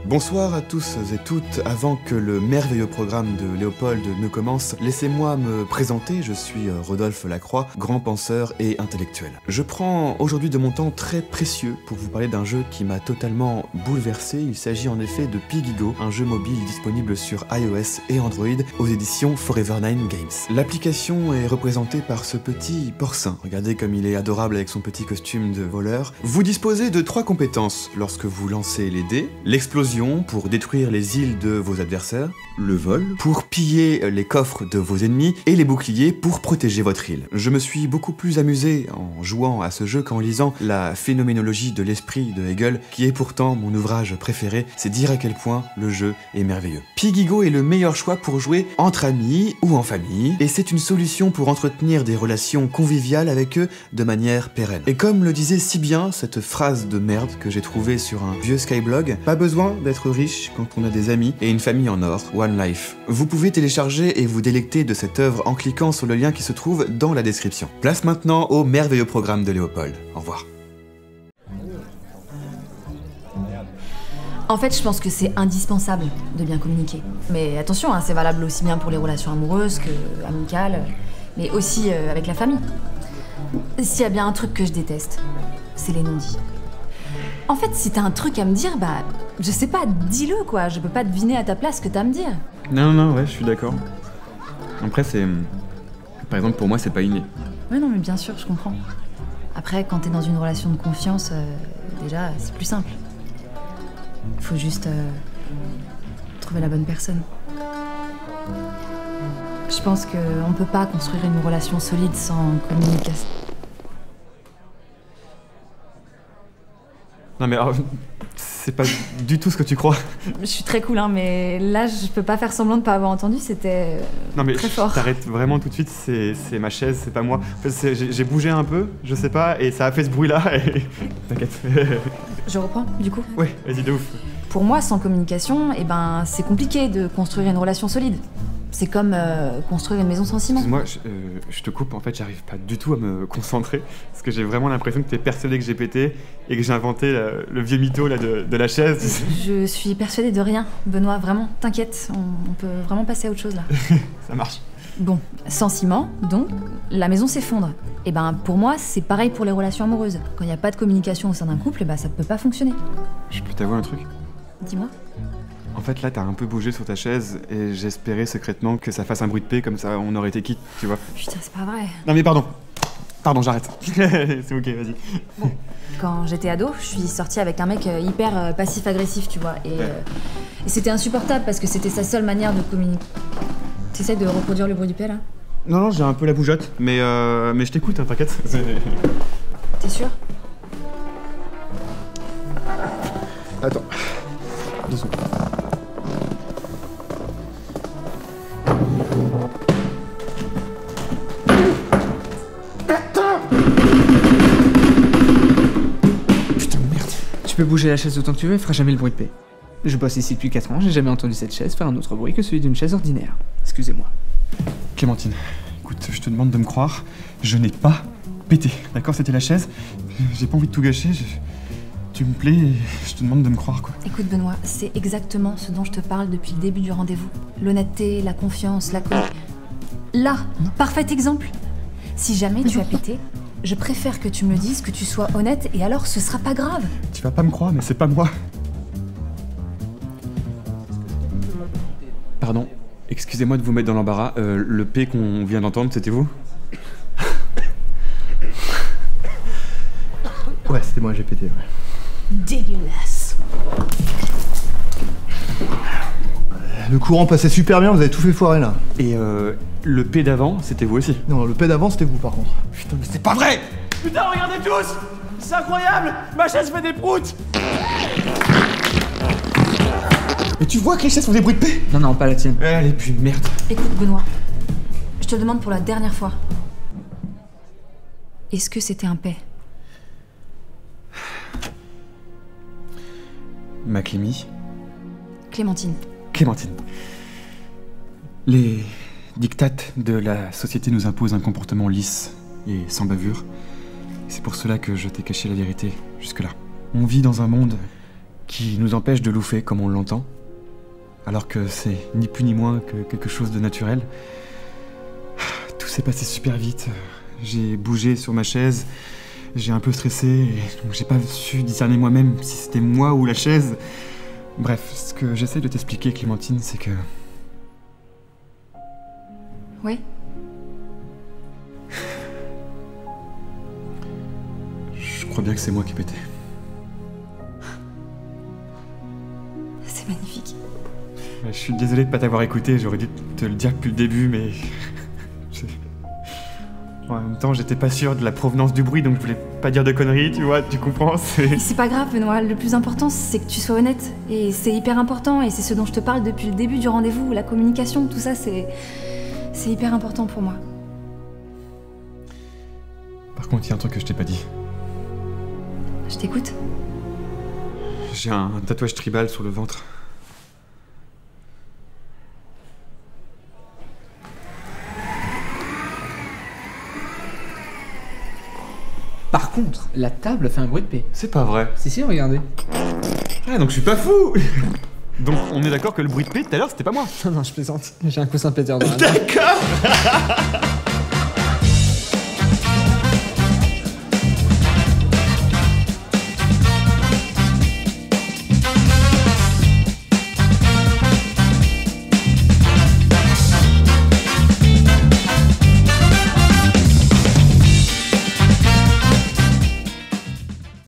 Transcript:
Bonsoir à tous et toutes. Avant que le merveilleux programme de Léopold ne commence, laissez-moi me présenter. Je suis Rodolphe Lacroix, grand penseur et intellectuel. Je prends aujourd'hui de mon temps très précieux pour vous parler d'un jeu qui m'a totalement bouleversé. Il s'agit en effet de Pigigo, un jeu mobile disponible sur iOS et Android aux éditions Forever 9 Games. L'application est représentée par ce petit porcin. Regardez comme il est adorable avec son petit costume de voleur. Vous disposez de 3 compétences lorsque vous lancez les dés: l'explosion pour détruire les îles de vos adversaires, le vol pour piller les coffres de vos ennemis et les boucliers pour protéger votre île. Je me suis beaucoup plus amusé en jouant à ce jeu qu'en lisant la phénoménologie de l'esprit de Hegel, qui est pourtant mon ouvrage préféré. C'est dire à quel point le jeu est merveilleux. Pigigo est le meilleur choix pour jouer entre amis ou en famille, et c'est une solution pour entretenir des relations conviviales avec eux de manière pérenne. Et comme le disait si bien cette phrase de merde que j'ai trouvée sur un vieux Skyblog, pas besoin d'être riche quand on a des amis et une famille en or. One Life. Vous pouvez télécharger et vous délecter de cette œuvre en cliquant sur le lien qui se trouve dans la description. Place maintenant au merveilleux programme de Léopold. Au revoir. En fait, je pense que c'est indispensable de bien communiquer. Mais attention, hein, c'est valable aussi bien pour les relations amoureuses que amicales, mais aussi avec la famille. S'il y a bien un truc que je déteste, c'est les non-dits. En fait, si t'as un truc à me dire, bah, je sais pas, dis-le quoi, je peux pas deviner à ta place ce que t'as à me dire. Non, ouais, je suis d'accord. Après, c'est... Par exemple, pour moi, c'est pas inné. Ouais, non, mais bien sûr, je comprends. Après, quand t'es dans une relation de confiance, déjà, c'est plus simple. Faut juste trouver la bonne personne. Je pense qu'on peut pas construire une relation solide sans communication. Non mais c'est pas du tout ce que tu crois. Je suis très cool, hein, mais là, je peux pas faire semblant de pas avoir entendu, c'était très fort. T'arrêtes vraiment tout de suite, c'est ma chaise, c'est pas moi. En fait, j'ai bougé un peu, je sais pas, et ça a fait ce bruit-là, et... T'inquiète. Je reprends, du coup. Ouais, vas-y, de ouf. Pour moi, sans communication, eh ben, c'est compliqué de construire une relation solide. C'est comme construire une maison sans ciment. Excuse-moi, je te coupe, en fait, j'arrive pas du tout à me concentrer, parce que j'ai vraiment l'impression que t'es persuadé que j'ai pété, et que j'ai inventé le vieux mytho là, de la chaise. Je suis persuadée de rien, Benoît, vraiment, t'inquiète, on peut vraiment passer à autre chose là. Ça marche. Bon, sans ciment, donc, la maison s'effondre. Et ben, pour moi, c'est pareil pour les relations amoureuses. Quand il n'y a pas de communication au sein d'un couple, bah, ça peut pas fonctionner. Je peux t'avouer un truc ? Dis-moi. En fait, là, t'as un peu bougé sur ta chaise et j'espérais secrètement que ça fasse un bruit de paix, comme ça on aurait été quitte, tu vois. Putain, c'est pas vrai. Non mais pardon. Pardon, j'arrête. C'est ok, vas-y. Bon, quand j'étais ado, je suis sortie avec un mec hyper passif-agressif, tu vois. Et c'était insupportable parce que c'était sa seule manière de communiquer. T'essayes de reproduire le bruit du paix, là ? Non, j'ai un peu la bougeotte, mais je t'écoute, hein, t'inquiète. T'es sûr ? Attends. 2 secondes. Putain de merde. Tu peux bouger la chaise autant que tu veux, elle fera jamais le bruit de paix. Je bosse ici depuis 4 ans, j'ai jamais entendu cette chaise faire un autre bruit que celui d'une chaise ordinaire. Excusez-moi. Clémentine, écoute, je te demande de me croire, je n'ai pas pété, d'accord? C'était la chaise, j'ai pas envie de tout gâcher, tu me plais et je te demande de me croire, quoi. Écoute Benoît, c'est exactement ce dont je te parle depuis le début du rendez-vous. L'honnêteté, la confiance, la Là, parfait exemple. Si jamais tu as pété, je préfère que tu me le dises, que tu sois honnête, et alors ce sera pas grave. Tu vas pas me croire, mais c'est pas moi. Pardon, excusez-moi de vous mettre dans l'embarras. Le P qu'on vient d'entendre, c'était vous? Ouais, c'était moi, j'ai pété, ouais. Dégueulasse. Le courant passait super bien, vous avez tout fait foirer là. Et le P d'avant, c'était vous aussi? Non, le P d'avant, c'était vous par contre. Putain, mais c'est pas vrai! Putain, regardez tous! C'est incroyable! Ma chaise fait des proutes! Mais tu vois que les chaises font des bruits de paix? Non, pas la tienne. Allez, puis merde. Écoute Benoît, je te le demande pour la dernière fois. Est-ce que c'était un paix? Ma Clémy? Clémentine. Clémentine. Les dictates de la société nous imposent un comportement lisse et sans bavure. C'est pour cela que je t'ai caché la vérité jusque-là. On vit dans un monde qui nous empêche de louffer comme on l'entend, alors que c'est ni plus ni moins que quelque chose de naturel. Tout s'est passé super vite. J'ai bougé sur ma chaise, j'ai un peu stressé, et donc j'ai pas su discerner moi-même si c'était moi ou la chaise. Bref, ce que j'essaie de t'expliquer, Clémentine, c'est que... Oui. Je crois bien que c'est moi qui ai pété. C'est magnifique. Je suis désolé de pas t'avoir écouté, j'aurais dû te le dire depuis le début, mais... En même temps, j'étais pas sûr de la provenance du bruit, donc je voulais pas dire de conneries, tu vois, tu comprends, Et c'est pas grave, Benoît. Le plus important, c'est que tu sois honnête. Et c'est hyper important, et c'est ce dont je te parle depuis le début du rendez-vous. La communication, tout ça, c'est hyper important pour moi. Par contre, il y a un truc que je t'ai pas dit. Je t'écoute. J'ai un tatouage tribal sur le ventre. Par contre, la table fait un bruit de paix. C'est pas vrai. Si, regardez. Ah, donc je suis pas fou. Donc on est d'accord que le bruit de paix tout à l'heure, c'était pas moi. Non, je plaisante. J'ai un coussin Peter dans la main. D'accord.